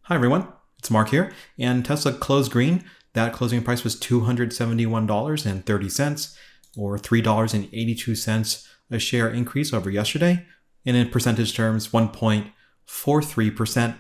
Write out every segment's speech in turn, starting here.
Hi everyone, it's Mark here, and Tesla closed green. That closing price was $271.30, or $3.82 a share increase over yesterday, and in percentage terms, 1.43%.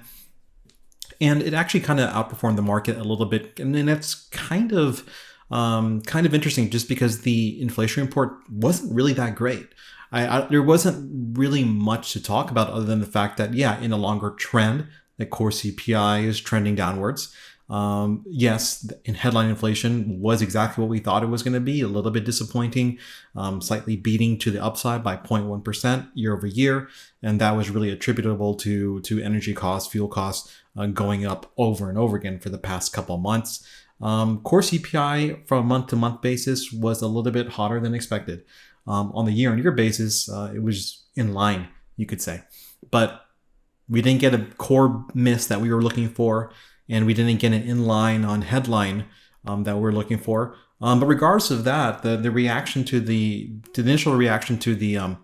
And it actually kind of outperformed the market a little bit, and then that's kind of interesting, just because the inflation report wasn't really that great. There wasn't really much to talk about other than the fact that, yeah, in a longer trend, the core CPI is trending downwards. Yes, in headline inflation was exactly what we thought it was going to be, a little bit disappointing, slightly beating to the upside by 0.1% year over year. And that was really attributable to energy costs, fuel costs going up over and over again for the past couple of months. Core CPI from a month-to-month basis was a little bit hotter than expected. On the year-on-year basis, it was in line, you could say. But we didn't get a core miss that we were looking for, and we didn't get an inline on headline that we're looking for. But regardless of that, the reaction to the initial reaction to the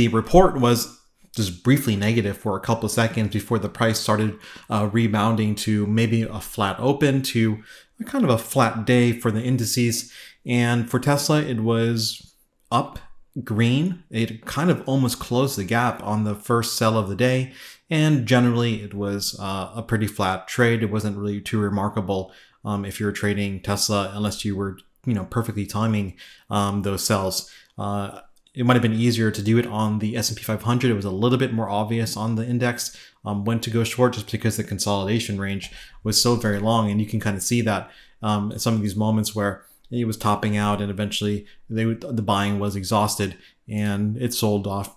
report was just briefly negative for a couple of seconds before the price started rebounding to maybe a flat open to a kind of a flat day for the indices. And for Tesla, it was up green. It kind of almost closed the gap on the first sell of the day. And generally, it was a pretty flat trade. It wasn't really too remarkable if you were trading Tesla, unless you were, perfectly timing those sells. It might have been easier to do it on the S&P 500. It was a little bit more obvious on the index when to go short, just because the consolidation range was so very long. And you can kind of see that at some of these moments where it was topping out, and eventually the buying was exhausted and it sold off,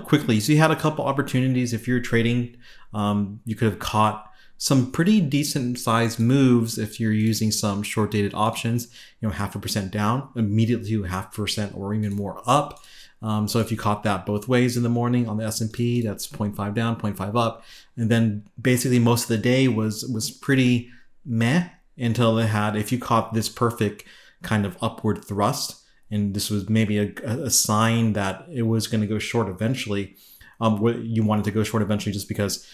quickly. So you had a couple opportunities. If you're trading, you could have caught some pretty decent sized moves if you're using some short dated options, 0.5% down, immediately to 0.5% or even more up. So if you caught that both ways in the morning on the S&P, that's 0.5 down, 0.5 up. And then basically most of the day was pretty meh until if you caught this perfect kind of upward thrust, and this was maybe a sign that it was going to go short eventually. You wanted to go short eventually just because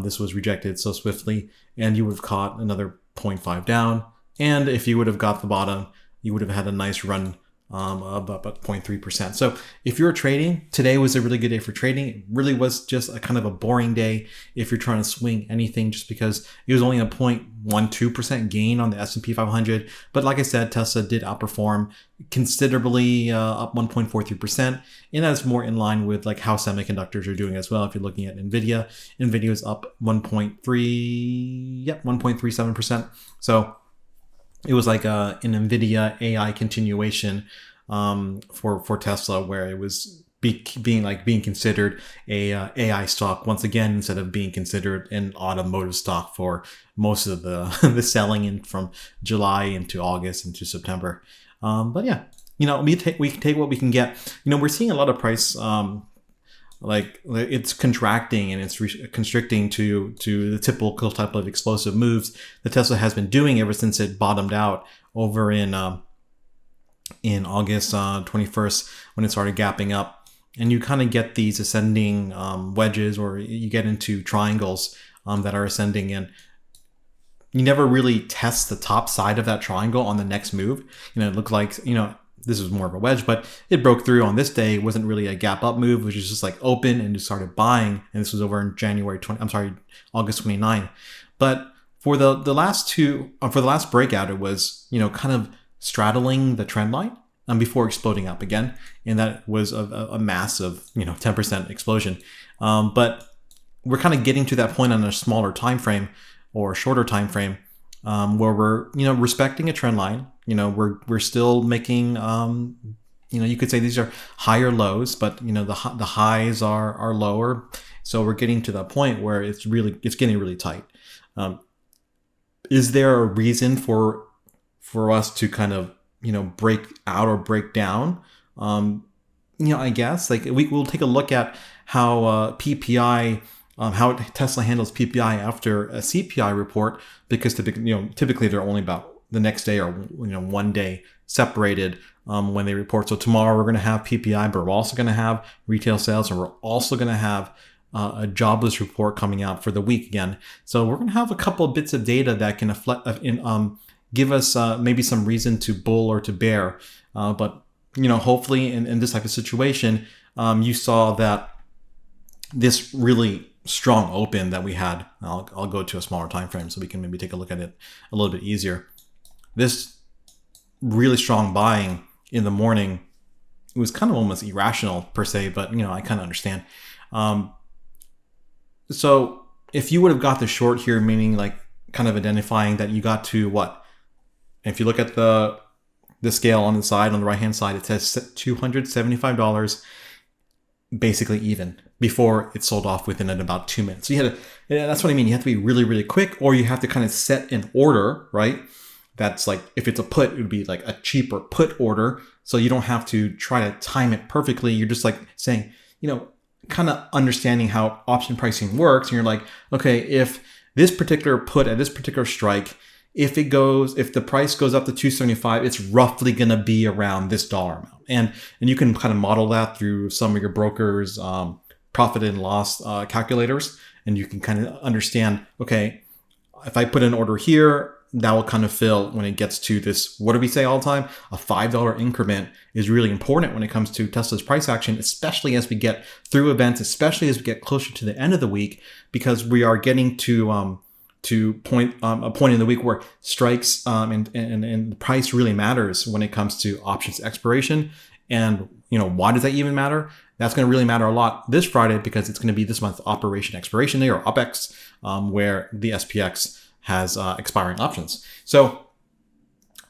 this was rejected so swiftly, and you would have caught another 0.5 down. And if you would have got the bottom, you would have had a nice run of about 0.3%. So if you're trading, today was a really good day for trading. It really was just a kind of a boring day if you're trying to swing anything, just because it was only a 0.12% gain on the S&P 500. But like I said, Tesla did outperform considerably, up 1.43%. And that's more in line with like how semiconductors are doing as well. If you're looking at NVIDIA is up 1.37%. So it was like an NVIDIA AI continuation for Tesla, where it was being considered a AI stock once again, instead of being considered an automotive stock for most of the the selling in from July into August into September. But yeah, we can take what we can get. We're seeing a lot of price. Like it's contracting and it's constricting to the typical type of explosive moves that Tesla has been doing ever since it bottomed out over in August 21st, when it started gapping up. And you kind of get these ascending wedges, or you get into triangles that are ascending, and you never really test the top side of that triangle on the next move. It looked like, this was more of a wedge, but it broke through on this day. It wasn't really a gap up move, which is just like open and just started buying. And this was over in August 29. But for the last breakout, it was, kind of straddling the trend line before exploding up again. And that was a massive, 10% explosion. But we're kind of getting to that point on a smaller time frame or shorter time frame, where we're, respecting a trend line. We're still making, you could say these are higher lows, but the highs are lower. So we're getting to that point where it's getting really tight. Is there a reason for us to kind of, break out or break down? I guess like we'll take a look at how PPI, how Tesla handles PPI after a CPI report, because typically they're only about the next day or 1 day separated when they report. So tomorrow we're going to have PPI, but we're also going to have retail sales, and we're also going to have a jobless report coming out for the week again. So we're going to have a couple of bits of data that can give us maybe some reason to bull or to bear. But hopefully in this type of situation, you saw that this really strong open that we had. I'll go to a smaller time frame so we can maybe take a look at it a little bit easier. This really strong buying in the morning, it was kind of almost irrational per se, but I kind of understand. So if you would have got the short here, meaning like kind of identifying that you got to what? If you look at the scale on the side, on the right hand side, it says $275 basically even before it sold off within about 2 minutes. So that's what I mean. You have to be really, really quick, or you have to kind of set an order, right? That's like, if it's a put, it would be like a cheaper put order. So you don't have to try to time it perfectly. You're just like saying, kind of understanding how option pricing works. And you're like, okay, if this particular put at this particular strike, if the price goes up to 275, it's roughly going to be around this dollar amount. And you can kind of model that through some of your brokers' profit and loss calculators. And you can kind of understand, okay, if I put an order here, that will kind of fill when it gets to this, what do we say all the time? A $5 increment is really important when it comes to Tesla's price action, especially as we get through events, especially as we get closer to the end of the week, because we are getting to a point in the week where strikes and the price really matters when it comes to options expiration. And why does that even matter? That's going to really matter a lot this Friday, because it's going to be this month's Operation Expiration Day, or OPEX, where the SPX has expiring options. So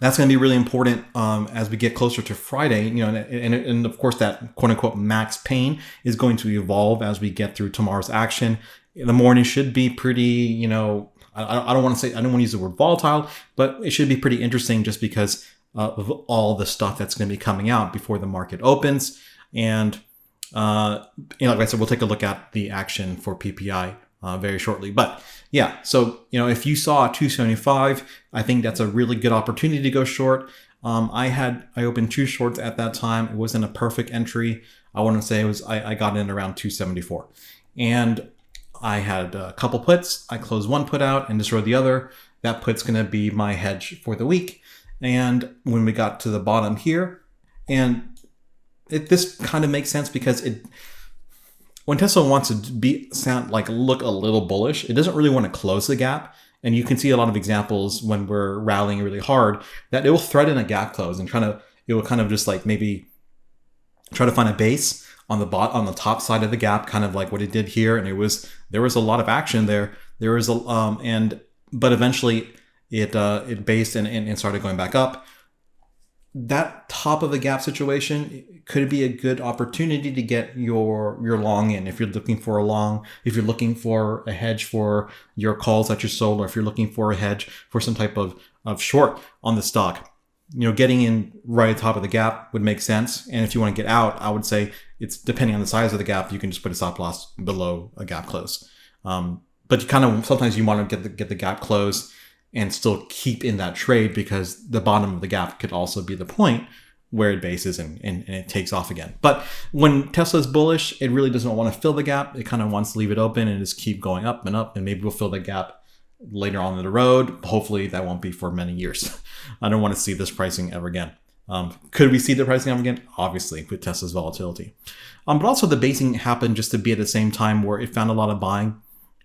that's going to be really important as we get closer to Friday. And of course that quote unquote max pain is going to evolve as we get through tomorrow's action. The morning should be pretty, I don't want to use the word volatile, but it should be pretty interesting just because of all the stuff that's going to be coming out before the market opens. And like I said, we'll take a look at the action for PPI very shortly. But yeah, so if you saw a 275, I think that's a really good opportunity to go short. I opened 2 shorts at that time. It wasn't a perfect entry. I want to say I got in around 274, and I had a couple puts. I closed one put out and destroyed the other. That put's going to be my hedge for the week. And when we got to the bottom here, and this kind of makes sense because when Tesla wants to look a little bullish, it doesn't really want to close the gap. And you can see a lot of examples when we're rallying really hard that it will threaten a gap close and it will kind of just like maybe try to find a base on the top side of the gap, kind of like what it did here. And there was a lot of action there. But eventually it based and started going back up. That top of the gap situation could be a good opportunity to get your long in. If you're looking for a long, if you're looking for a hedge for your calls that you sold, or if you're looking for a hedge for some type of short on the stock, getting in right at the top of the gap would make sense. And if you want to get out, I would say it's depending on the size of the gap, you can just put a stop loss below a gap close. But you kind of, sometimes you want to get the gap close and still keep in that trade, because the bottom of the gap could also be the point where it bases and it takes off again. But when Tesla's bullish, it really doesn't want to fill the gap. It kind of wants to leave it open and just keep going up, and maybe we'll fill the gap later on in the road. Hopefully that won't be for many years. I don't want to see this pricing ever again. Could we see the pricing ever again? Obviously, with Tesla's volatility. But also the basing happened just to be at the same time where it found a lot of buying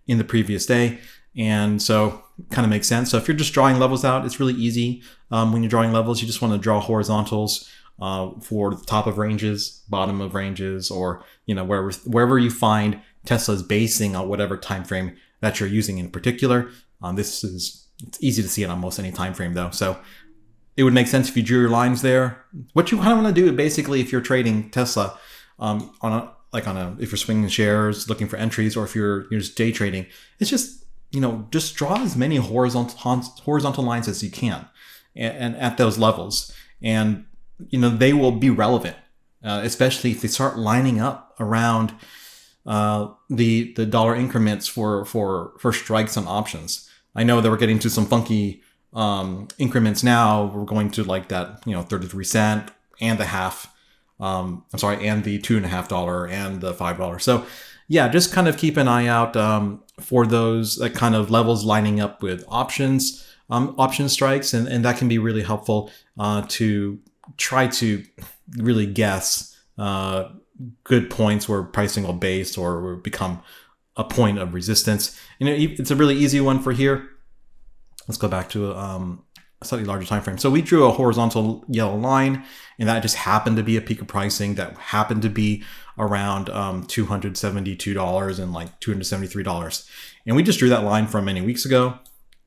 in the previous day. And so kind of makes sense. So if you're just drawing levels out, it's really easy. When you're drawing levels, you just want to draw horizontals for the top of ranges, bottom of ranges, or wherever you find Tesla's basing on whatever time frame that you're using in particular. It's easy to see it on most any time frame though. So it would make sense if you drew your lines there. What you kind of want to do, basically, if you're trading Tesla if you're swinging shares, looking for entries, or if you're just day trading, it's just just draw as many horizontal lines as you can, and at those levels, and they will be relevant, especially if they start lining up around the dollar increments for strikes on options. I know that we're getting to some funky increments now. We're going to like that 33 cent and the half. And the $2.50 and the $5. So yeah, just kind of keep an eye out for those kind of levels lining up with option strikes, and that can be really helpful to try to really guess good points where pricing will base or will become a point of resistance. And it's a really easy one for here. Let's go back to a slightly larger time frame. So we drew a horizontal yellow line, and that just happened to be a peak of pricing that happened to be around $272 and like $273. And we just drew that line from many weeks ago.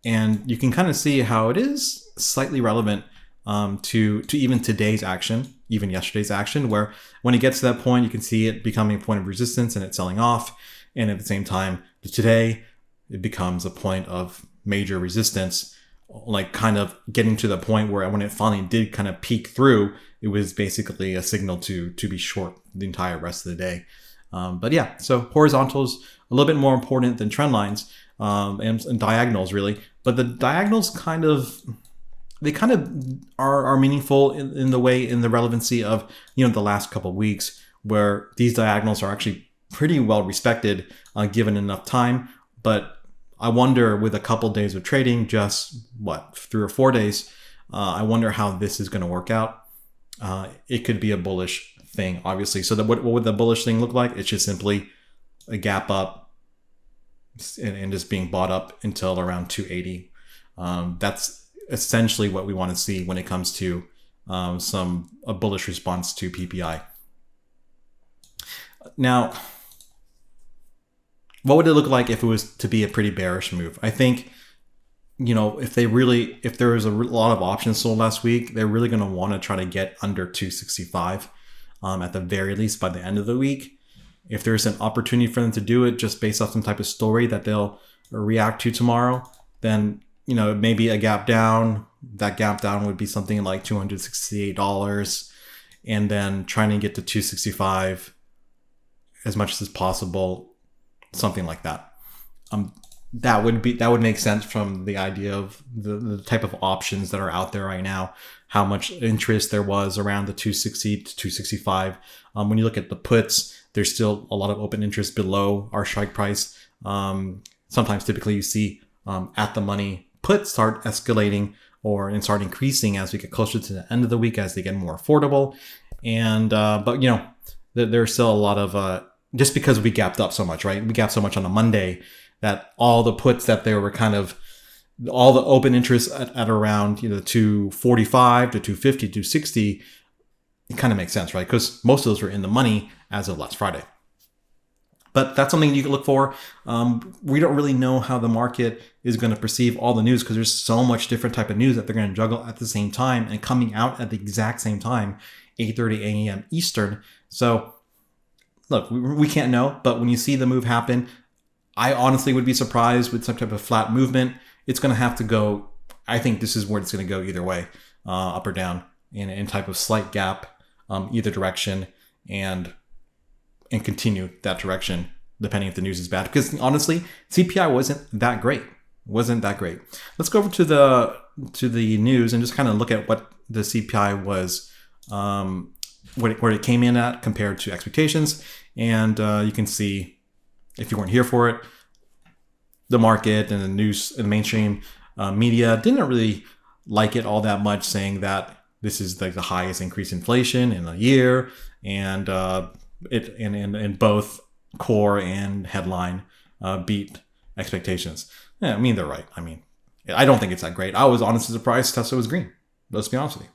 And you can kind of see how it is slightly relevant to even today's action, even yesterday's action, where when it gets to that point, you can see it becoming a point of resistance and it's selling off. And at the same time, today, it becomes a point of major resistance, like kind of getting to the point where when it finally did kind of peak through, it was basically a signal to be short the entire rest of the day. But yeah, so horizontals a little bit more important than trend lines and diagonals really. But the diagonals kind of are meaningful in the relevancy of the last couple of weeks, where these diagonals are actually pretty well respected given enough time. But I wonder, with a couple of days of trading, just 3 or 4 days, I wonder how this is going to work out. It could be a bullish thing, obviously. So what would the bullish thing look like? It's just simply a gap up and just being bought up until around 280. That's essentially what we want to see when it comes to a bullish response to PPI. Now, what would it look like if it was to be a pretty bearish move? I think, if there was a lot of options sold last week, they're really going to want to try to get under 265 at the very least by the end of the week. If there's an opportunity for them to do it just based off some type of story that they'll react to tomorrow, then, maybe a gap down. That gap down would be something like $268, and then trying to get to 265 as much as possible. Something like that. That would make sense from the idea of the type of options that are out there right now, how much interest there was around the 260 to 265. When you look at the puts, there's still a lot of open interest below our strike price. Sometimes typically you see at the money puts start escalating and start increasing as we get closer to the end of the week, as they get more affordable. And but there's still a lot of just because we gapped up so much, right? We gapped so much on a Monday that all the puts that there were kind of all the open interest at around 245 to 250, 260, it kind of makes sense, right? Because most of those were in the money as of last Friday. But that's something you can look for. We don't really know how the market is going to perceive all the news, because there's so much different type of news that they're going to juggle at the same time and coming out at the exact same time, 8:30 a.m. Eastern. So look, we can't know, but when you see the move happen, I honestly would be surprised with some type of flat movement. It's going to have to go. I think this is where it's going to go either way, up or down, in type of slight gap, either direction, and continue that direction, depending if the news is bad. Because honestly, CPI wasn't that great. Let's go over to the news and just kind of look at what the CPI was, where it came in at compared to expectations. And you can see, if you weren't here for it, the market and the news and the mainstream media didn't really like it all that much, saying that this is like the highest increase in inflation in a year, and it in both core and headline beat expectations. Yeah, I mean, they're right. I mean, I don't think it's that great. I was honestly surprised Tesla was green. Let's be honest with you.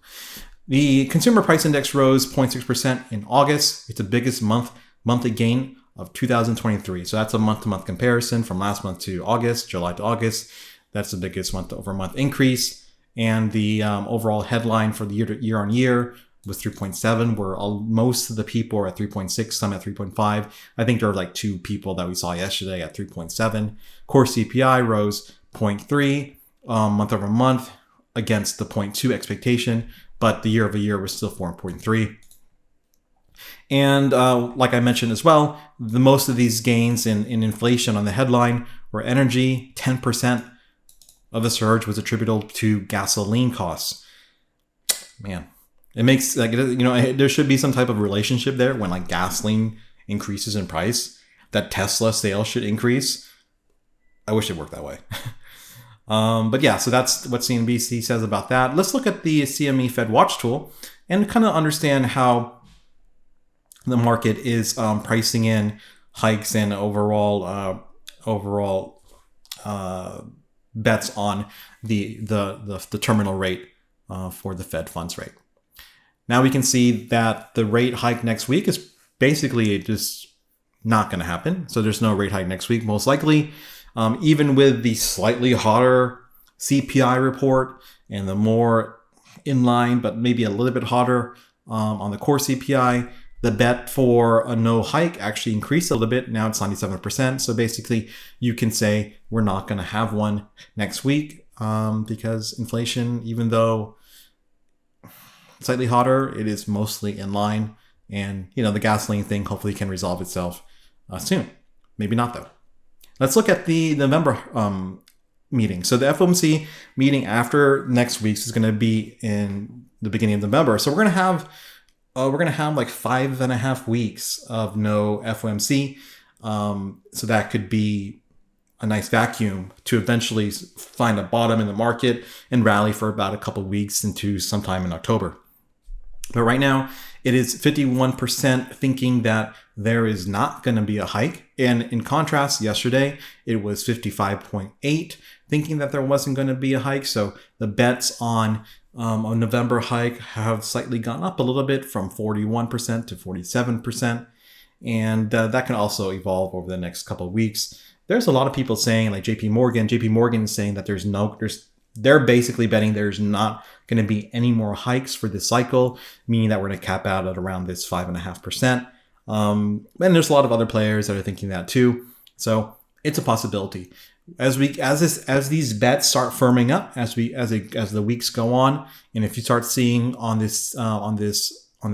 The consumer price index rose 0.6% in August. It's the biggest monthly gain of 2023. So that's a month-to-month comparison from last month to August, July to August. That's the biggest month-over-month increase. And the overall headline for the year-on-year was 3.7, where most of the people are at 3.6, some at 3.5. I think there were like 2 people that we saw yesterday at 3.7. Core CPI rose 0.3 month-over-month against the 0.2 expectation, but the year-over-year was still 4.3. And like I mentioned as well, most of these gains in inflation on the headline were energy. 10% of the surge was attributable to gasoline costs. Man, it makes there should be some type of relationship there when like gasoline increases in price. that Tesla sales should increase. I wish it worked that way. But yeah, so that's what CNBC says about that. Let's look at the CME Fed Watch tool and kind of understand how the market is pricing in hikes and overall bets on the terminal rate for the Fed funds rate. Now we can see that the rate hike next week is basically just not going to happen. So there's no rate hike next week, most likely. Even with the slightly hotter CPI report and the more in line, but maybe a little bit hotter on the core CPI, the bet for a no hike actually increased a little bit. Now it's 97%. So basically you can say we're not going to have one next week because inflation, even though slightly hotter, it is mostly in line. And, the gasoline thing hopefully can resolve itself soon. Maybe not though. Let's look at the November meeting. So the FOMC meeting after next week's is going to be in the beginning of November. So we're going to have like 5.5 weeks of no FOMC. So that could be a nice vacuum to eventually find a bottom in the market and rally for about a couple of weeks into sometime in October. But right now, it is 51% thinking that there is not going to be a hike. And in contrast, yesterday, it was 55.8 thinking that there wasn't going to be a hike. So the bets on a November hike have slightly gone up a little bit from 41% to 47%. And that can also evolve over the next couple of weeks. There's a lot of people saying, like JP Morgan is saying that they're basically betting there's not going to be any more hikes for this cycle, meaning that we're going to cap out at around this 5.5%. And there's a lot of other players that are thinking that too. So it's a possibility. As these bets start firming up, as the weeks go on, and if you start seeing on this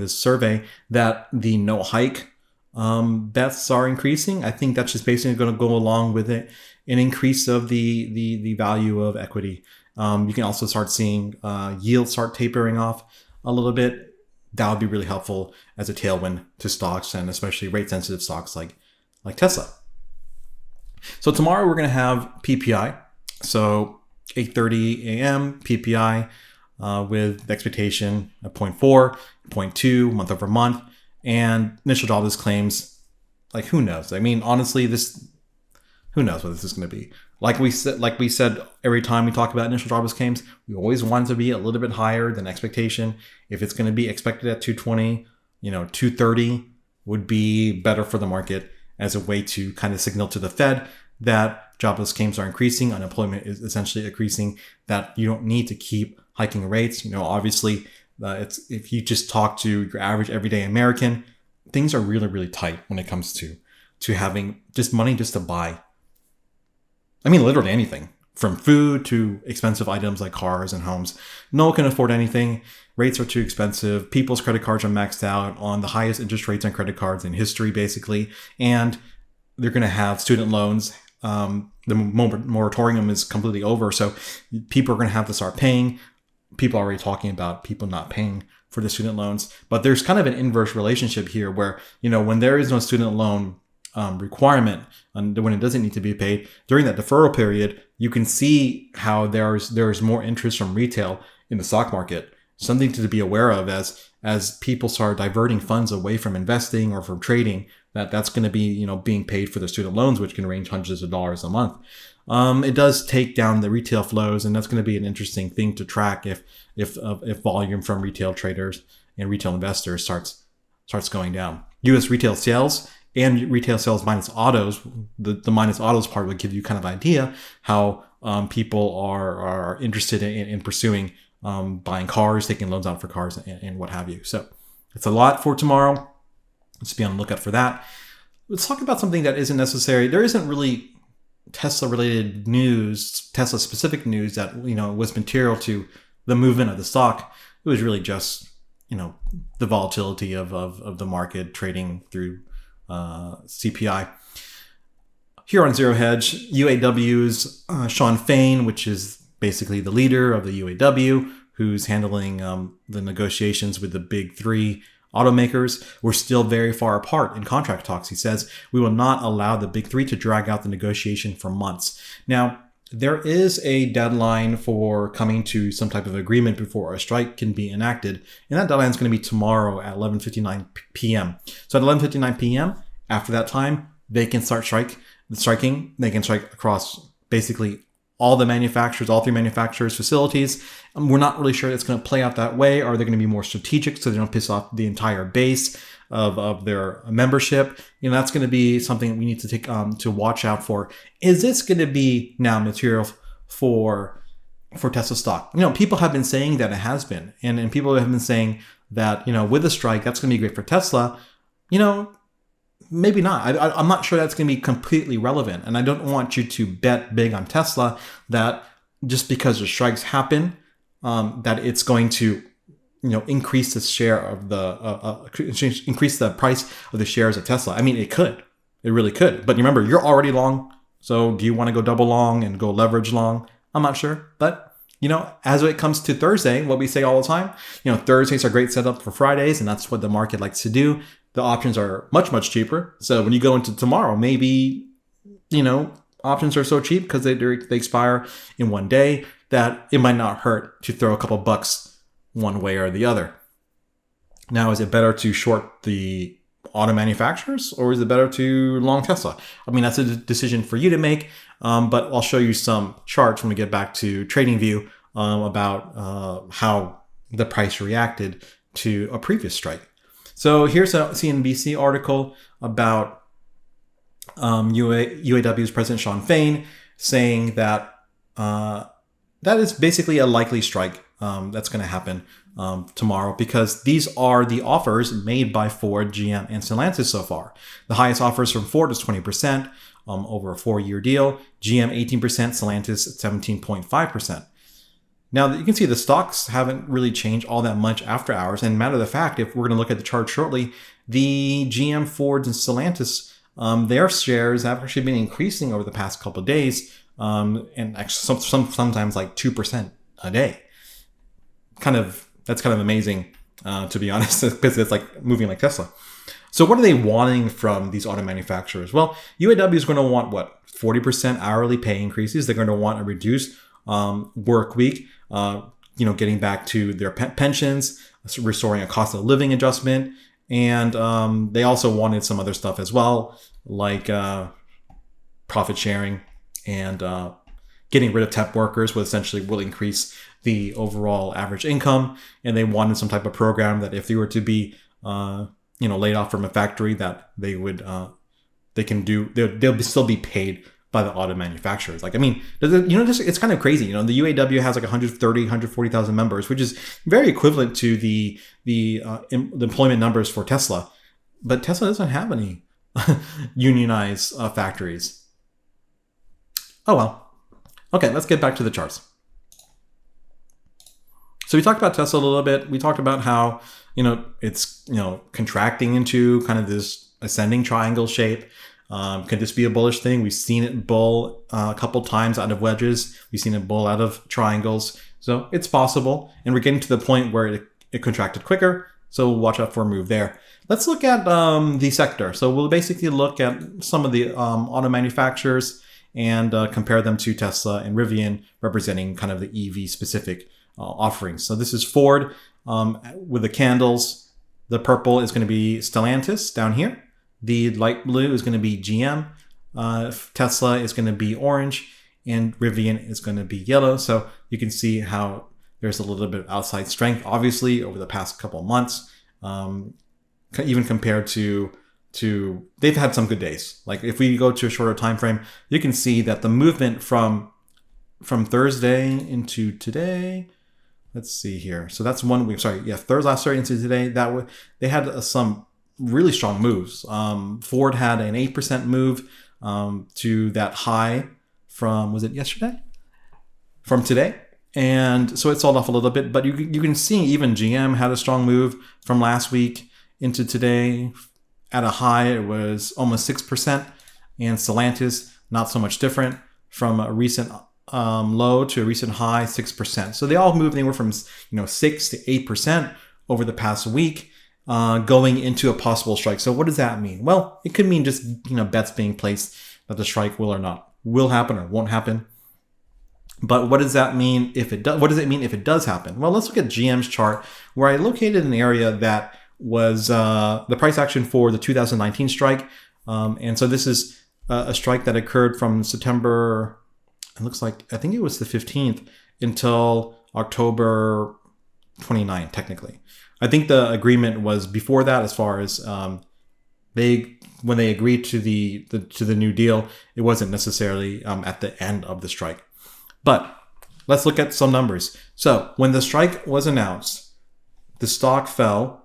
survey that the no hike bets are increasing, I think that's just basically going to go along with it, an increase of the value of equity. You can also start seeing yields start tapering off a little bit. That would be really helpful as a tailwind to stocks, and especially rate sensitive stocks like Tesla. So tomorrow we're going to have PPI. So 8:30 a.m. PPI with the expectation of 0.4, 0.2 month over month, and initial jobless claims. Like, who knows? I mean, honestly, who knows what this is going to be? Like we said, every time we talk about initial jobless claims, we always want it to be a little bit higher than expectation. If it's going to be expected at 220, 230 would be better for the market as a way to kind of signal to the Fed that jobless claims are increasing, unemployment is essentially increasing, that you don't need to keep hiking rates. Obviously, if you just talk to your average everyday American, things are really, really tight when it comes to having just money just to buy. I mean, literally anything from food to expensive items like cars and homes. No one can afford anything. Rates are too expensive. People's credit cards are maxed out on the highest interest rates on credit cards in history, basically. And they're going to have student loans. The moratorium is completely over. So people are going to have to start paying. People are already talking about people not paying for the student loans. But there's kind of an inverse relationship here where, when there is no student loan requirement, and when it doesn't need to be paid during that deferral period, you can see how there's more interest from retail in the stock market. Something to be aware of as people start diverting funds away from investing or from trading, that's going to be being paid for the student loans, which can range hundreds of dollars a month. It does take down the retail flows, and that's going to be an interesting thing to track if volume from retail traders and retail investors starts going down. U.S. retail sales and retail sales minus autos, the minus autos part would give you kind of idea how people are interested in pursuing buying cars, taking loans out for cars, and what have you. So it's a lot for tomorrow. Let's be on the lookout for that. Let's talk about something that isn't necessary. There isn't really Tesla-related news, Tesla-specific news that was material to the movement of the stock. It was really just the volatility of the market trading through CPI. Here on Zero Hedge, UAW's Sean Fain, which is basically the leader of the UAW, who's handling the negotiations with the big three automakers were still very far apart in contract talks. He says, we will not allow the big three to drag out the negotiation for months. Now, there is a deadline for coming to some type of agreement before a strike can be enacted. And that deadline is going to be tomorrow at 11:59 p.m. So at 11:59 p.m., after that time, they can start striking. They can strike across basically all the manufacturers, all three manufacturers' facilities. We're not really sure it's going to play out that way. Are they going to be more strategic so they don't piss off the entire base of their membership? That's going to be something we need to take to watch out for. Is this going to be now material for Tesla stock? People have been saying that it has been, and people have been saying that with the strike that's going to be great for Tesla. Maybe not. I'm not sure that's going to be completely relevant. And I don't want you to bet big on Tesla that just because the strikes happen, that it's going to, increase the share of increase the price of the shares of Tesla. I mean, it could. It really could. But remember, you're already long. So do you want to go double long and go leverage long? I'm not sure. But, as it comes to Thursday, what we say all the time, Thursdays are great setup for Fridays, and that's what the market likes to do. The options are much, much cheaper. So when you go into tomorrow, maybe, options are so cheap because they expire in one day that it might not hurt to throw a couple bucks one way or the other. Now, is it better to short the auto manufacturers or is it better to long Tesla? I mean, that's a decision for you to make. But I'll show you some charts when we get back to TradingView about how the price reacted to a previous strike. So here's a CNBC article about UAW's President Shawn Fain saying that that is basically a likely strike that's going to happen tomorrow because these are the offers made by Ford, GM, and Stellantis so far. The highest offers from Ford is 20% over a 4-year deal, GM 18%, Stellantis 17.5%. Now, you can see the stocks haven't really changed all that much after hours. And matter of fact, if we're going to look at the chart shortly, the GM, Ford, and Stellantis, their shares have actually been increasing over the past couple of days, and actually sometimes like 2% a day. That's kind of amazing, to be honest, because it's like moving like Tesla. So what are they wanting from these auto manufacturers? Well, UAW is going to want 40% hourly pay increases. They're going to want a reduced work week, getting back to their pensions, restoring a cost of living adjustment. And they also wanted some other stuff as well, like profit sharing and getting rid of temp workers, which essentially will increase the overall average income. And they wanted some type of program that if they were to be, laid off from a factory, that they would, they'll still be paid by the auto manufacturers. It's kind of crazy. The UAW has like 140,000 members, which is very equivalent to the employment numbers for Tesla. But Tesla doesn't have any unionized factories. Oh, well. Okay, let's get back to the charts. So we talked about Tesla a little bit. We talked about how, it's, contracting into kind of this ascending triangle shape. Could this be a bullish thing? We've seen it bull a couple times out of wedges. We've seen it bull out of triangles. So it's possible. And we're getting to the point where it contracted quicker. So we'll watch out for a move there. Let's look at the sector. So we'll basically look at some of the auto manufacturers and compare them to Tesla and Rivian, representing kind of the EV specific offerings. So this is Ford with the candles. The purple is going to be Stellantis down here. The light blue is going to be GM. Tesla is going to be orange, and Rivian is going to be yellow. So you can see how there's a little bit of outside strength, obviously, over the past couple of months, even compared to they've had some good days. Like if we go to a shorter time frame, you can see that the movement from Thursday into today. Let's see here. So that's 1 week. Sorry, yeah, Thursday into today. They had some really strong moves. Ford had an 8% move to that high from, was it yesterday? From today. And so it sold off a little bit, but you can see even GM had a strong move from last week into today. At a high, it was almost 6%, and Stellantis, not so much different, from a recent low to a recent high, 6%. So they all moved anywhere from 6 to 8% over the past week. going into a possible strike. So what does that mean? Well, it could mean just, bets being placed that the strike will happen or won't happen. But what does that mean if it does? What does it mean if it does happen? Well, let's look at GM's chart, where I located an area that was the price action for the 2019 strike. And so this is a strike that occurred from September, it looks like, I think it was the 15th until October 29, technically. I think the agreement was before that, as far as when they agreed to the new deal, it wasn't necessarily at the end of the strike. But let's look at some numbers. So when the strike was announced, the stock fell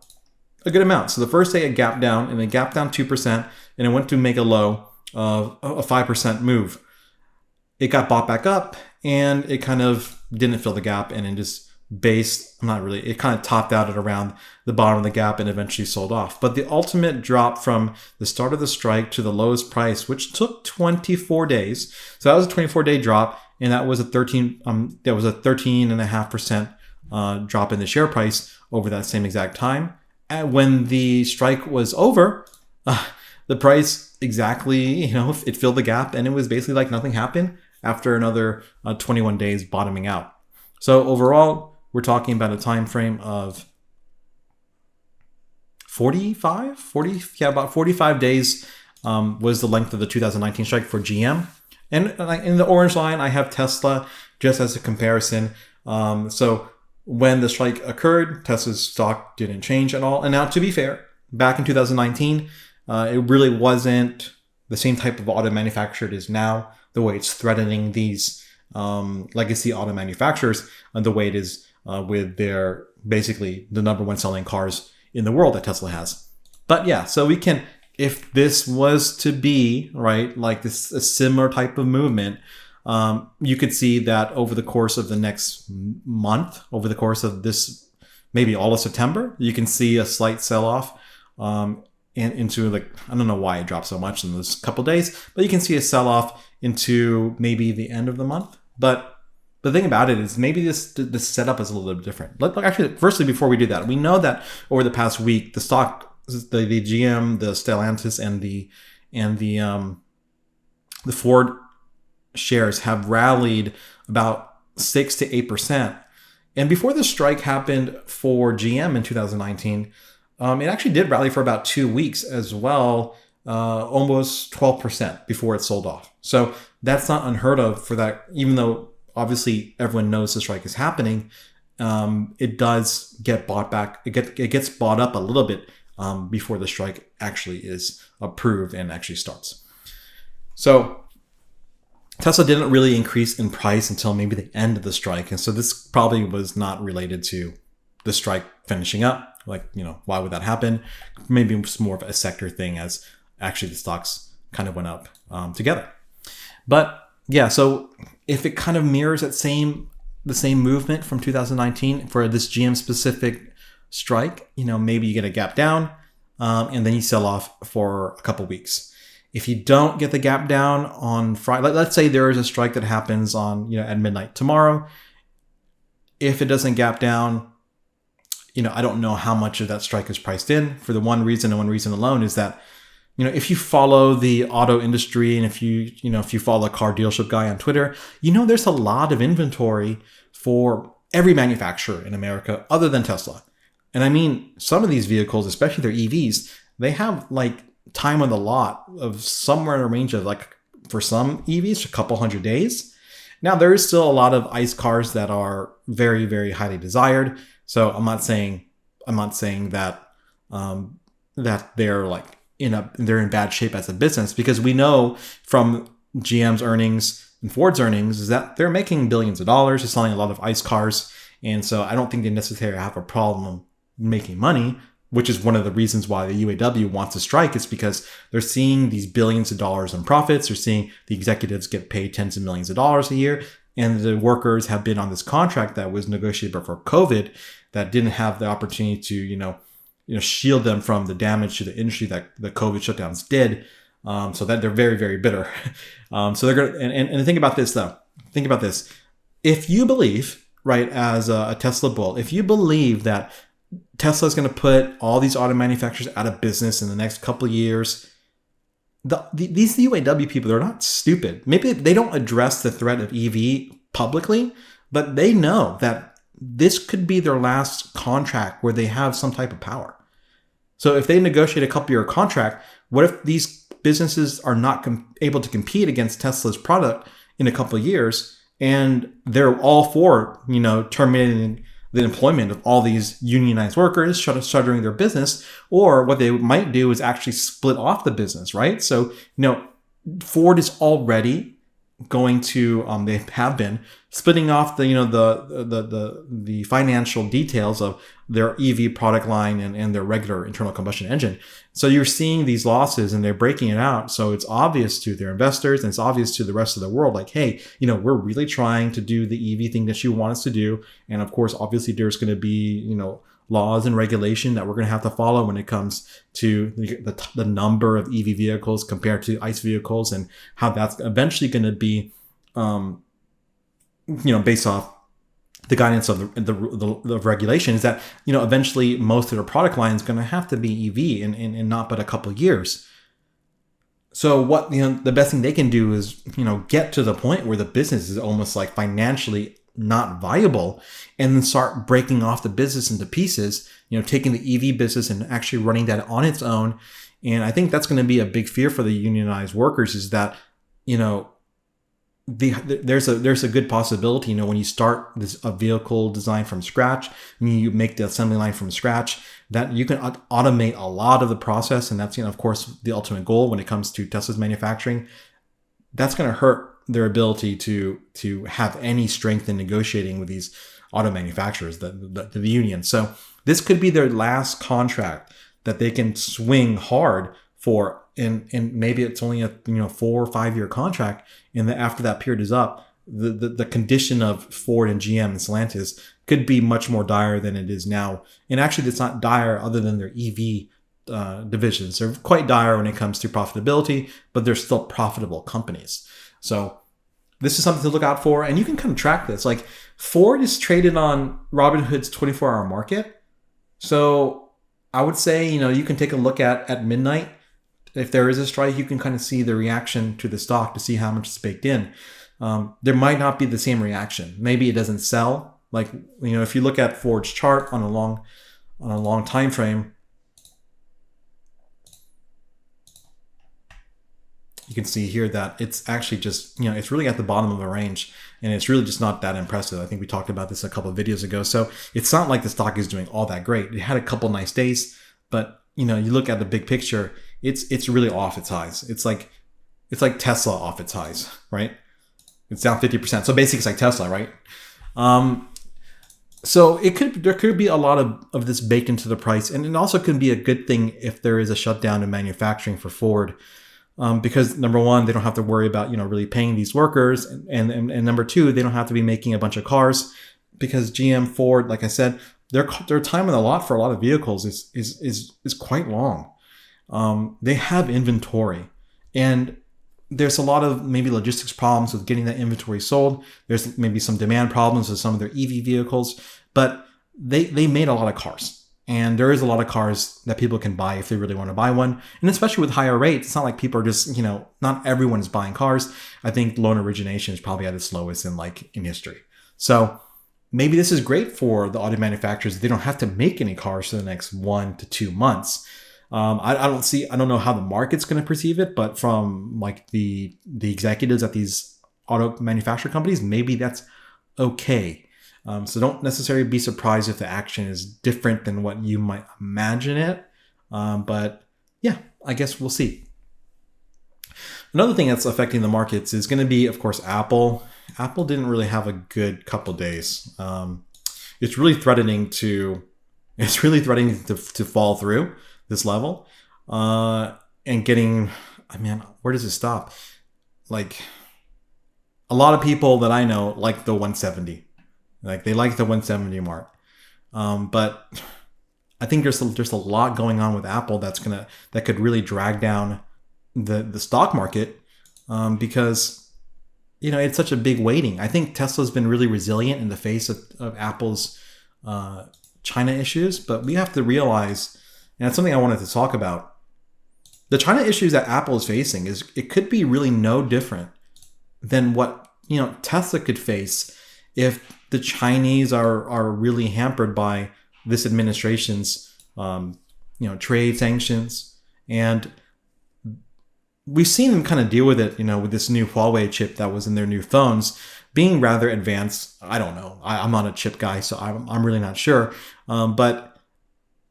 a good amount. So the first day it gapped down, and it gapped down 2%, and it went to make a low of a 5% move. It got bought back up, and it kind of didn't fill the gap, and it just it kind of topped out at around the bottom of the gap and eventually sold off. But the ultimate drop from the start of the strike to the lowest price, which took 24 days. So that was a 24-day drop, and that was a 13.5% drop in the share price over that same exact time. And when the strike was over, the price exactly, it filled the gap, and it was basically like nothing happened after another 21 days bottoming out. So overall, we're talking about a time frame of about 45 days was the length of the 2019 strike for GM. And in the orange line, I have Tesla just as a comparison. So when the strike occurred, Tesla's stock didn't change at all. And now, to be fair, back in 2019, it really wasn't the same type of auto manufacturer it is now, the way it's threatening these legacy auto manufacturers, and the way it is with their basically the number one selling cars in the world that Tesla has. But yeah, so we can, if this was to be right, like this a similar type of movement, you could see that over the course of the next month, over the course of this, maybe all of September, you can see a slight sell-off into, like, I don't know why it dropped so much in those couple days, but you can see a sell-off into maybe the end of the month. But the thing about it is maybe this setup is a little bit different. Actually, firstly, before we do that, we know that over the past week, the stock, the GM, the Stellantis, and the Ford shares have rallied about 6 to 8%. And before the strike happened for GM in 2019, it actually did rally for about 2 weeks as well, almost 12% before it sold off. So that's not unheard of for that, even though obviously everyone knows the strike is happening. It does get bought back. It gets bought up a little bit before the strike actually is approved and actually starts. So Tesla didn't really increase in price until maybe the end of the strike. And so this probably was not related to the strike finishing up. Like, why would that happen? Maybe it's more of a sector thing, as actually the stocks kind of went up together. But yeah, so if it kind of mirrors the same movement from 2019 for this GM specific strike, maybe you get a gap down and then you sell off for a couple weeks. If you don't get the gap down on Friday, let's say there is a strike that happens on, at midnight tomorrow. If it doesn't gap down, I don't know how much of that strike is priced in, for the one reason and one reason alone is that, if you follow the auto industry, and if you follow a car dealership guy on Twitter, there's a lot of inventory for every manufacturer in America other than Tesla. And I mean, some of these vehicles, especially their EVs, they have like time on the lot of somewhere in a range of, like, for some EVs, a couple hundred days. Now, there is still a lot of ICE cars that are very, very highly desired. So I'm not saying that that they're like they're in bad shape as a business, because we know from GM's earnings and Ford's earnings is that they're making billions of dollars. They're selling a lot of ICE cars, and so I don't think they necessarily have a problem making money, which is one of the reasons why the UAW wants to strike, is because they're seeing these billions of dollars in profits. They're seeing the executives get paid tens of millions of dollars a year, and the workers have been on this contract that was negotiated before COVID that didn't have the opportunity to, shield them from the damage to the industry that the COVID shutdowns did. So that they're very, very bitter. So they're going to, and think about this though. Think about this. If you believe, right, as a Tesla bull, if you believe that Tesla's going to put all these auto manufacturers out of business in the next couple of years. These UAW people, they're not stupid. Maybe they don't address the threat of EV publicly, but they know that this could be their last contract where they have some type of power. So if they negotiate a couple-year contract, what if these businesses are not able to compete against Tesla's product in a couple of years, and they're all for, terminating the employment of all these unionized workers, shuttering their business, or what they might do is actually split off the business, right? So, Ford is already going to, they have been splitting off the financial details of their EV product line and their regular internal combustion engine. So you're seeing these losses and they're breaking it out. So it's obvious to their investors and it's obvious to the rest of the world, like, hey, we're really trying to do the EV thing that you want us to do. And of course, obviously there's going to be, laws and regulation that we're going to have to follow when it comes to the number of EV vehicles compared to ICE vehicles, and how that's eventually going to be, based off the guidance of the regulation, is that, eventually most of the product line is going to have to be EV and not but a couple of years. So what, the best thing they can do is, get to the point where the business is almost like financially not viable, and then start breaking off the business into pieces, taking the EV business and actually running that on its own. And I think that's going to be a big fear for the unionized workers, is that, there's a good possibility, when you start a vehicle design from scratch, you make the assembly line from scratch, that you can automate a lot of the process. And that's, of course, the ultimate goal when it comes to Tesla's manufacturing. That's going to hurt their ability to have any strength in negotiating with these auto manufacturers, the union. So this could be their last contract that they can swing hard for, and maybe it's only a 4 or 5 year contract, and then after that period is up, the condition of Ford and GM and Stellantis could be much more dire than it is now. And actually, it's not dire other than their EV divisions. They're quite dire when it comes to profitability, but they're still profitable companies. So this is something to look out for, and you can kind of track this. Like, Ford is traded on Robinhood's 24-hour market. So I would say, you can take a look at midnight. If there is a strike, you can kind of see the reaction to the stock to see how much is baked in. There might not be the same reaction. Maybe it doesn't sell. Like, if you look at Ford's chart on a long time frame, you can see here that it's actually just, it's really at the bottom of the range, and it's really just not that impressive. I think we talked about this a couple of videos ago. So it's not like the stock is doing all that great. It had a couple nice days, but you look at the big picture, it's really off its highs. It's like Tesla off its highs, right? It's down 50%. So basically it's like Tesla, right? So there could be a lot of this baked into the price, and it also could be a good thing if there is a shutdown in manufacturing for Ford. Because number one, they don't have to worry about, really paying these workers. And number two, they don't have to be making a bunch of cars, because GM, Ford, like I said, their time on the lot for a lot of vehicles is quite long. They have inventory, and there's a lot of maybe logistics problems with getting that inventory sold. There's maybe some demand problems with some of their EV vehicles, but they made a lot of cars. And there is a lot of cars that people can buy if they really want to buy one. And especially with higher rates, it's not like people are just, not everyone is buying cars. I think loan origination is probably at its lowest in history. So maybe this is great for the auto manufacturers. They don't have to make any cars for the next 1 to 2 months. I don't know how the market's going to perceive it, but from the executives at these auto manufacturer companies, maybe that's okay. So don't necessarily be surprised if the action is different than what you might imagine it. But yeah, I guess we'll see. Another thing that's affecting the markets is going to be, of course, Apple. Apple didn't really have a good couple days. It's really threatening to fall through this level. And getting, where does it stop? Like, a lot of people that I know like the 170. Like, they like the 170 mark. But I think there's a lot going on with Apple that could really drag down the stock market, because it's such a big weighting. I think Tesla's been really resilient in the face of Apple's China issues, but we have to realize, and that's something I wanted to talk about, the China issues that Apple is facing it could be really no different than what Tesla could face if the Chinese are really hampered by this administration's trade sanctions. And we've seen them kind of deal with it, with this new Huawei chip that was in their new phones being rather advanced. I don't know. I'm not a chip guy, so I'm really not sure. But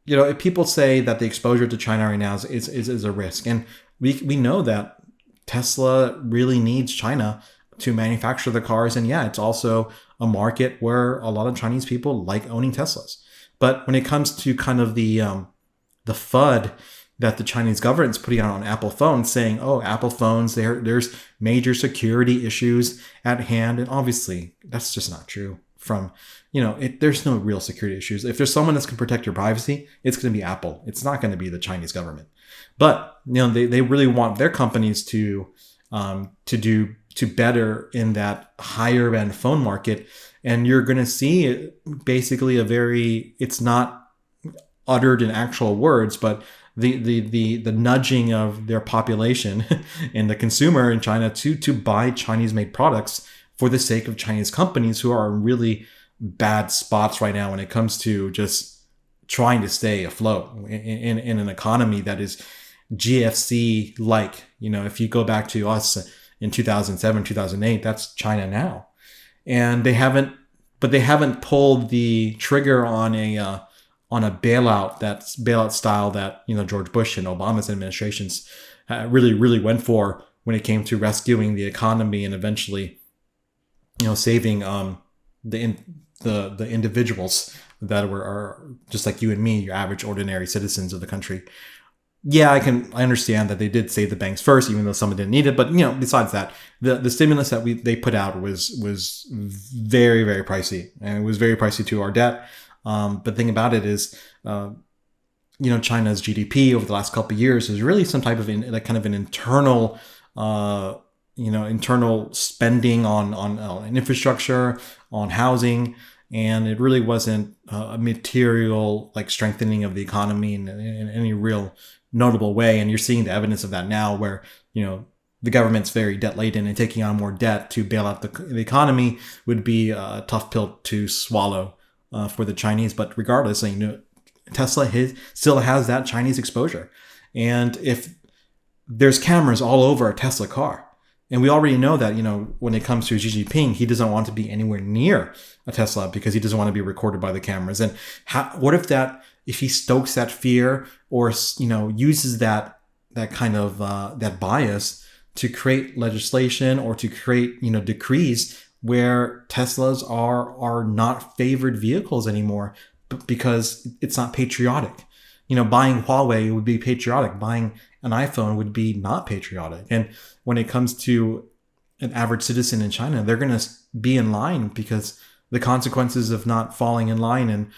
if people say that the exposure to China right now is a risk, and we know that Tesla really needs China to manufacture the cars, and yeah, it's also a market where a lot of Chinese people like owning Teslas. But when it comes to kind of the FUD that the Chinese government's putting out on Apple phones, saying, "Oh, Apple phones, there's major security issues at hand," and obviously that's just not true. There's no real security issues. If there's someone that can protect your privacy, it's going to be Apple. It's not going to be the Chinese government. But they really want their companies to do better in that higher end phone market, and you're going to see basically it's not uttered in actual words, but the nudging of their population and the consumer in China to buy Chinese made products for the sake of Chinese companies who are in really bad spots right now when it comes to just trying to stay afloat in an economy that is GFC like. If you go back to us in 2007, 2008, that's China now. And they haven't pulled the trigger on a bailout style that George Bush and Obama's administrations really went for when it came to rescuing the economy and eventually saving the individuals that are just like you and me, your average ordinary citizens of the country. Yeah, I understand that they did save the banks first, even though some didn't need it. But besides that, the stimulus that they put out was very, very pricey, and it was very pricey to our debt. But the thing about it is, China's GDP over the last couple of years is really some type of kind of an internal, internal spending on infrastructure, on housing, and it really wasn't a material strengthening of the economy in any real notable way. And you're seeing the evidence of that now, where the government's very debt laden, and taking on more debt to bail out the economy would be a tough pill to swallow for the Chinese. But regardless, Tesla still has that Chinese exposure, and if there's cameras all over a Tesla car, and we already know that when it comes to Xi Jinping, he doesn't want to be anywhere near a Tesla because he doesn't want to be recorded by the cameras. And what if he stokes that fear, or uses that kind of that bias to create legislation or to create decrees where Teslas are not favored vehicles anymore because it's not patriotic. Buying Huawei would be patriotic. Buying an iPhone would be not patriotic. And when it comes to an average citizen in China, they're going to be in line because the consequences of not falling in line and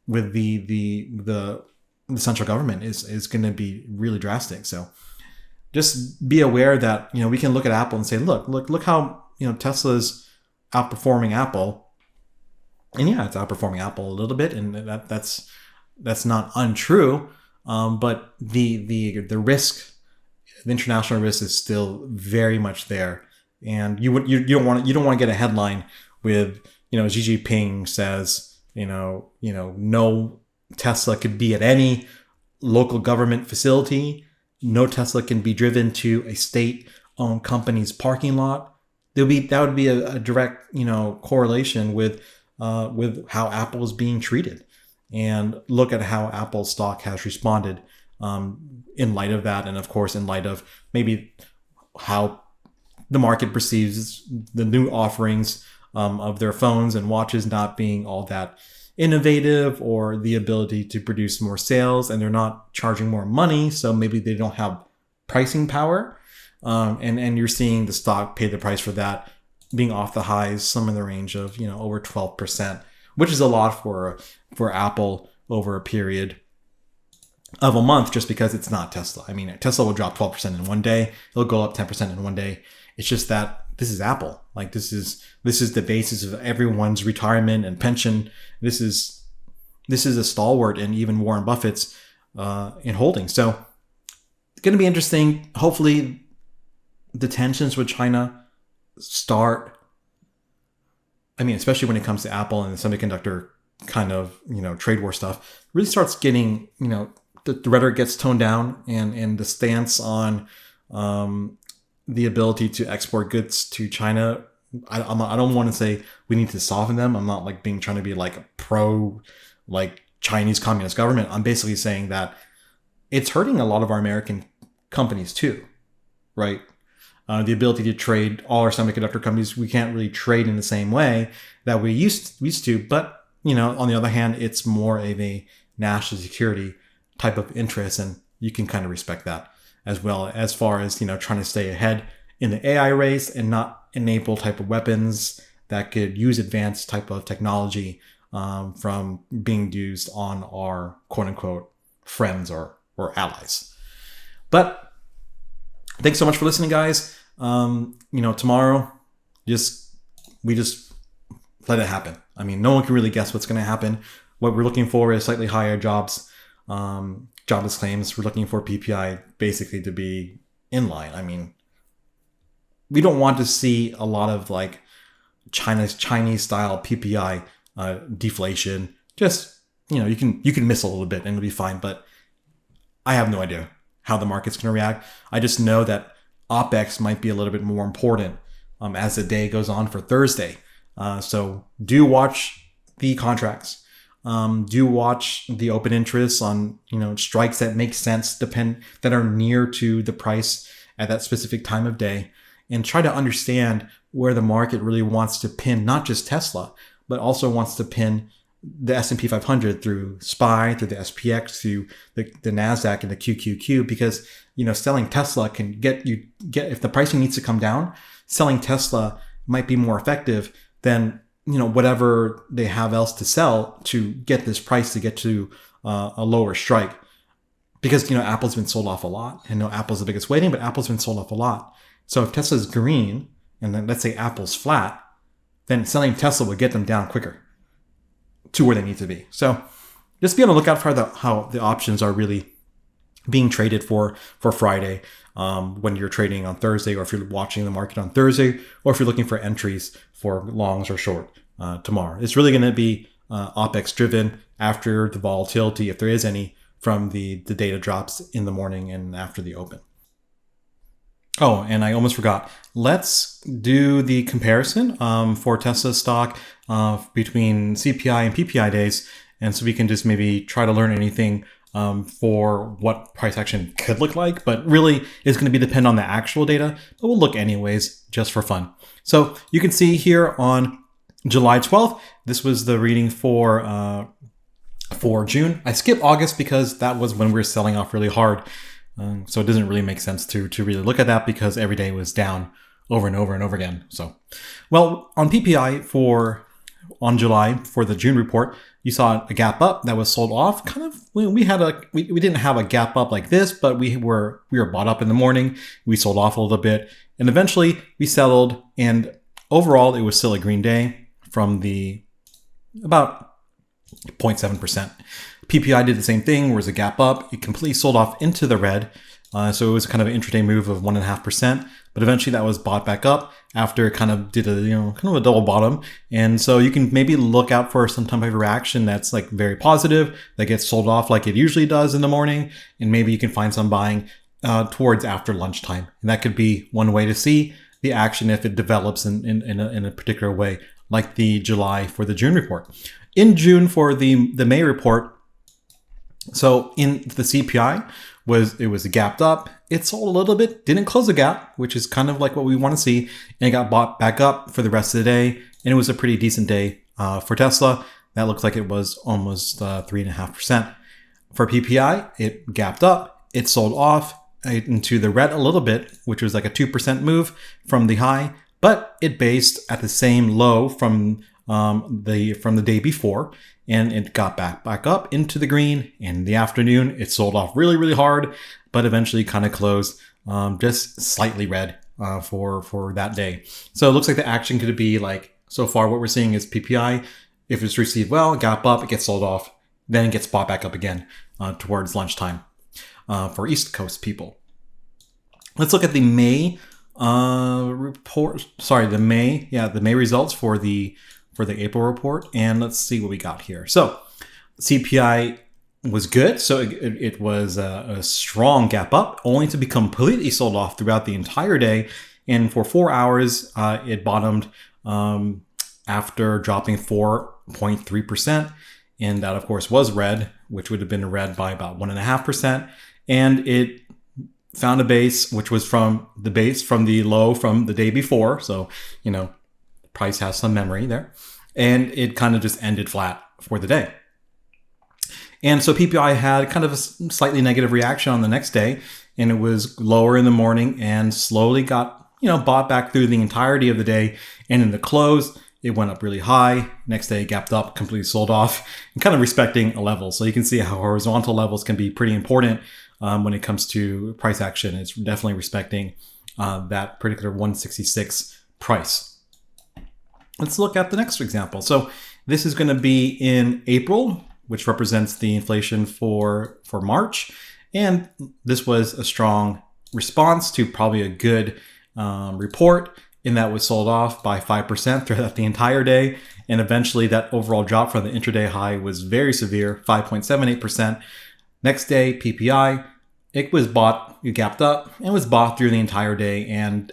with the central government is going to be really drastic. So just be aware that we can look at Apple and say, look how Tesla's outperforming Apple, and yeah, it's outperforming Apple a little bit, and that's not untrue. But the risk, the international risk, is still very much there, and you don't want to get a headline with Xi Jinping says no Tesla could be at any local government facility, no Tesla can be driven to a state-owned company's parking lot. That would be a direct correlation with how Apple is being treated. And look at how Apple stock has responded in light of that, and of course in light of maybe how the market perceives the new offerings of their phones and watches not being all that innovative, or the ability to produce more sales, and they're not charging more money, so maybe they don't have pricing power. And you're seeing the stock pay the price for that, being off the highs, some in the range of over 12%, which is a lot for Apple over a period of a month, just because it's not Tesla. I mean, Tesla will drop 12% in one day, it'll go up 10% in one day. It's just that this is Apple. This is the basis of everyone's retirement and pension. This is this is a stalwart in even Warren Buffett's in holding. So it's going to be interesting. Hopefully the tensions with China start, I mean, especially when it comes to Apple and the semiconductor kind of, trade war stuff, really starts getting, the rhetoric gets toned down, and the stance on the ability to export goods to China. I don't want to say we need to soften them. I'm not trying to be like a pro Chinese communist government. I'm basically saying that it's hurting a lot of our American companies too, right? The ability to trade all our semiconductor companies, we can't really trade in the same way that we used to. But on the other hand, it's more of a national security type of interest, and you can kind of respect that as well, as far as trying to stay ahead in the AI race and not enable type of weapons that could use advanced type of technology from being used on our quote unquote friends or allies. But thanks so much for listening, guys. Tomorrow, we just let it happen. I mean, no one can really guess what's going to happen. What we're looking for is slightly higher jobless claims. We're looking for PPI basically to be in line. I mean, we don't want to see a lot of Chinese style PPI deflation. Just you can miss a little bit and it'll be fine. But I have no idea how the market's going to react. I just know that OPEX might be a little bit more important as the day goes on for Thursday. So do watch the contracts. Do watch the open interest on strikes that make sense, that are near to the price at that specific time of day, and try to understand where the market really wants to pin not just Tesla, but also wants to pin the S&P 500 through SPY, through the SPX, through the NASDAQ and the QQQ, because selling Tesla can get if the pricing needs to come down, selling Tesla might be more effective than whatever they have else to sell to get this price to get to a lower strike. Because Apple's been sold off a lot. And Apple's the biggest weighting, but Apple's been sold off a lot. So if Tesla's green and then let's say Apple's flat, then selling Tesla would get them down quicker to where they need to be. So just be on the lookout for how the options are really being traded for Friday, when you're trading on Thursday, or if you're watching the market on Thursday, or if you're looking for entries for longs or short tomorrow. It's really going to be OPEX driven after the volatility, if there is any, from the data drops in the morning and after the open. Oh, and I almost forgot. Let's do the comparison for Tesla stock between CPI and PPI days. And so we can just maybe try to learn anything for what price action could look like. But really, it's going to be depend on the actual data. But we'll look anyways, just for fun. So you can see here on July 12th, this was the reading for June. I skipped August because that was when we were selling off really hard. So it doesn't really make sense to really look at that because every day was down over and over and over again. So, well, on PPI on July for the June report, you saw a gap up that was sold off. Kind of, we didn't have a gap up like this, but we were bought up in the morning. We sold off a little bit, and eventually we settled. And overall, it was still a green day from the about 0.7%. PPI did the same thing, where it was a gap up. It completely sold off into the red. So it was kind of an intraday move of 1.5%, but eventually that was bought back up after it kind of did a double bottom. And so you can maybe look out for some type of reaction that's very positive, that gets sold off like it usually does in the morning. And maybe you can find some buying towards after lunchtime. And that could be one way to see the action if it develops in a particular way, like the July for the June report. In June for the May report, so in the CPI, it was gapped up. It sold a little bit, didn't close the gap, which is kind of like what we want to see. And it got bought back up for the rest of the day. And it was a pretty decent day for Tesla. That looks like it was almost 3.5%. For PPI, it gapped up. It sold off into the red a little bit, which was like a 2% move from the high. But it based at the same low from the day before. And it got back up into the green. And in the afternoon, it sold off really, really hard, but eventually kind of closed just slightly red for that day. So it looks like the action could be so far what we're seeing is PPI, if it's received well, gap up, it gets sold off. then it gets bought back up again towards lunchtime for East Coast people. Let's look at the May report. Sorry, the May results for the April report, and let's see what we got here. So CPI was good. So it was a strong gap up, only to be completely sold off throughout the entire day. And for 4 hours, it bottomed after dropping 4.3%. And that, of course, was red, which would have been red by about 1.5%. And it found a base, which was from the low from the day before. So, price has some memory there. And it kind of just ended flat for the day. And so PPI had kind of a slightly negative reaction on the next day, and it was lower in the morning and slowly got, bought back through the entirety of the day. And in the close, it went up really high. Next day, it gapped up, completely sold off, and kind of respecting a level. So you can see how horizontal levels can be pretty important when it comes to price action. It's definitely respecting that particular 166 price. Let's look at the next example. So this is going to be in April, which represents the inflation for March. And this was a strong response to probably a good report, in that was sold off by 5% throughout the entire day. And eventually that overall drop from the intraday high was very severe, 5.78%. Next day, PPI, it gapped up and was bought through the entire day. And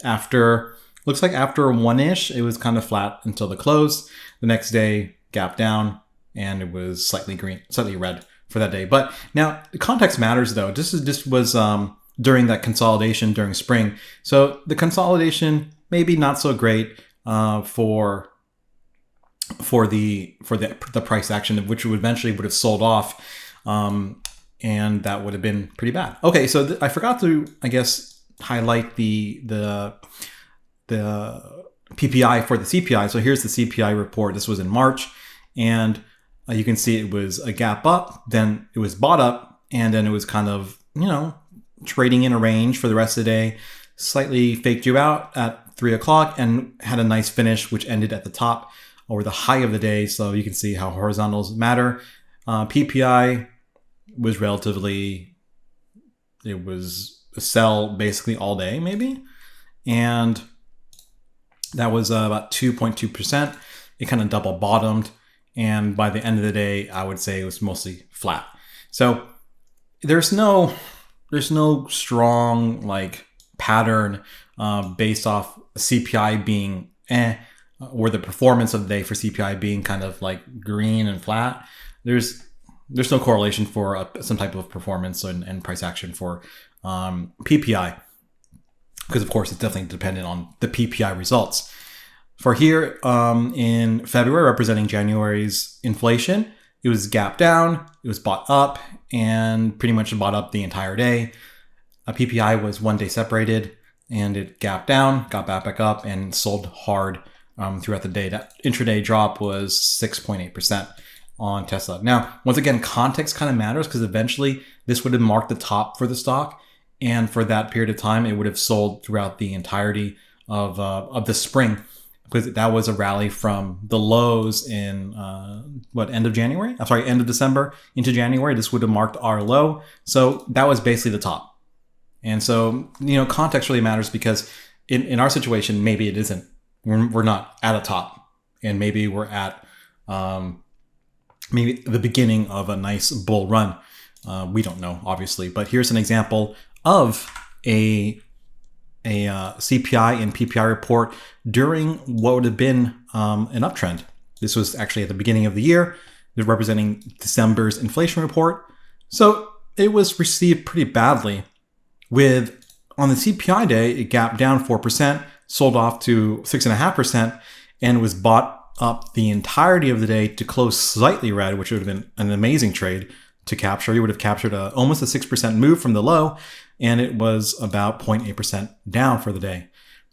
looks like after 1-ish, it was kind of flat until the close. The next day, gapped down, and it was slightly red for that day. But now the context matters, though. This was during that consolidation during spring. So the consolidation maybe not so great for the price action, which would eventually have sold off, and that would have been pretty bad. Okay, so I forgot to, I guess, highlight the PPI for the CPI. So here's the CPI report. This was in March, and you can see it was a gap up, then it was bought up, and then it was kind of, trading in a range for the rest of the day. Slightly faked you out at 3 o'clock and had a nice finish, which ended at the top or the high of the day. So you can see how horizontals matter. PPI was it was a sell basically all day, maybe. And that was about 2.2%. It kind of double bottomed. And by the end of the day, I would say it was mostly flat. So there's no strong pattern based off CPI being or the performance of the day for CPI being kind of green and flat. There's no correlation for some type of performance and price action for PPI, because of course it's definitely dependent on the PPI results. For here in February, representing January's inflation, it was gapped down, it was bought up, and pretty much bought up the entire day. A PPI was 1 day separated, and it gapped down, got back up, and sold hard throughout the day. That intraday drop was 6.8% on Tesla. Now, once again, context kind of matters, because eventually this would have marked the top for the stock, and for that period of time, it would have sold throughout the entirety of the spring, because that was a rally from the lows in end of January? I'm sorry, end of December into January. This would have marked our low. So that was basically the top. And so, context really matters, because in our situation, maybe it isn't. We're not at a top, and maybe we're at maybe the beginning of a nice bull run. We don't know, obviously, but here's an example of a CPI and PPI report during what would have been an uptrend. This was actually at the beginning of the year. They're representing December's inflation report. So it was received pretty badly. On the CPI day, it gapped down 4%, sold off to 6.5%, and was bought up the entirety of the day to close slightly red, which would have been an amazing trade to capture. You would have captured almost a 6% move from the low, and it was about 0.8% down for the day.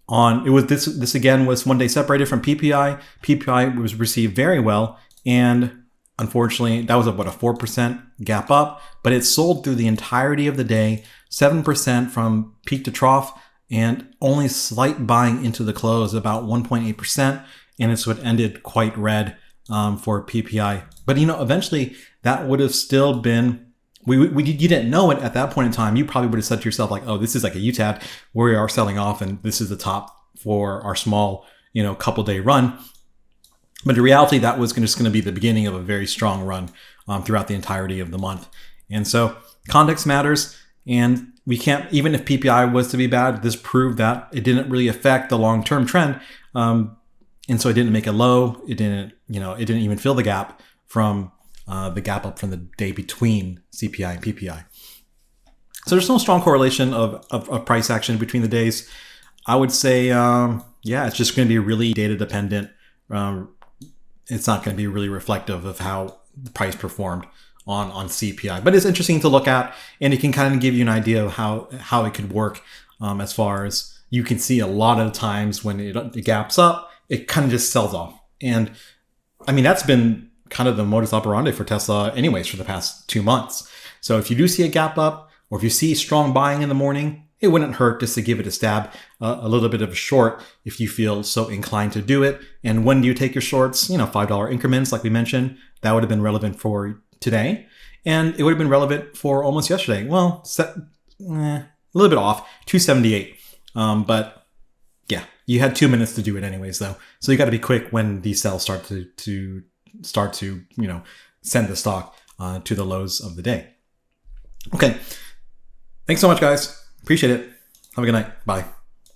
This again was 1 day separated from PPI. PPI was received very well, and unfortunately, that was a 4% gap up, but it sold through the entirety of the day, 7% from peak to trough, and only slight buying into the close, about 1.8%, and it's what ended quite red for PPI. But eventually that would have still been, you didn't know it at that point in time. You probably would have said to yourself like, oh, this is like a UTAD where we are selling off and this is the top for our small, couple day run. But in reality, that was just going to be the beginning of a very strong run throughout the entirety of the month. And so context matters. And we can't, even if PPI was to be bad, this proved that it didn't really affect the long-term trend. And so it didn't make a low. It didn't even fill the gap from the gap up from the day between CPI and PPI. So there's no strong correlation of price action between the days. I would say, it's just going to be really data dependent. It's not going to be really reflective of how the price performed on CPI. But it's interesting to look at, and it can kind of give you an idea of how it could work as far as you can see a lot of times when it gaps up, it kind of just sells off. And I mean, that's been kind of the modus operandi for Tesla anyways for the past 2 months. So if you do see a gap up, or if you see strong buying in the morning, it wouldn't hurt just to give it a stab, a little bit of a short if you feel so inclined to do it. And when do you take your shorts? $5 increments, like we mentioned, that would have been relevant for today. And it would have been relevant for almost yesterday. Well, a little bit off, 278. But yeah, you had 2 minutes to do it anyways, though. So you got to be quick when these sells start to send the stock to the lows of the day. Okay. Thanks so much, guys. Appreciate it. Have a good night. Bye.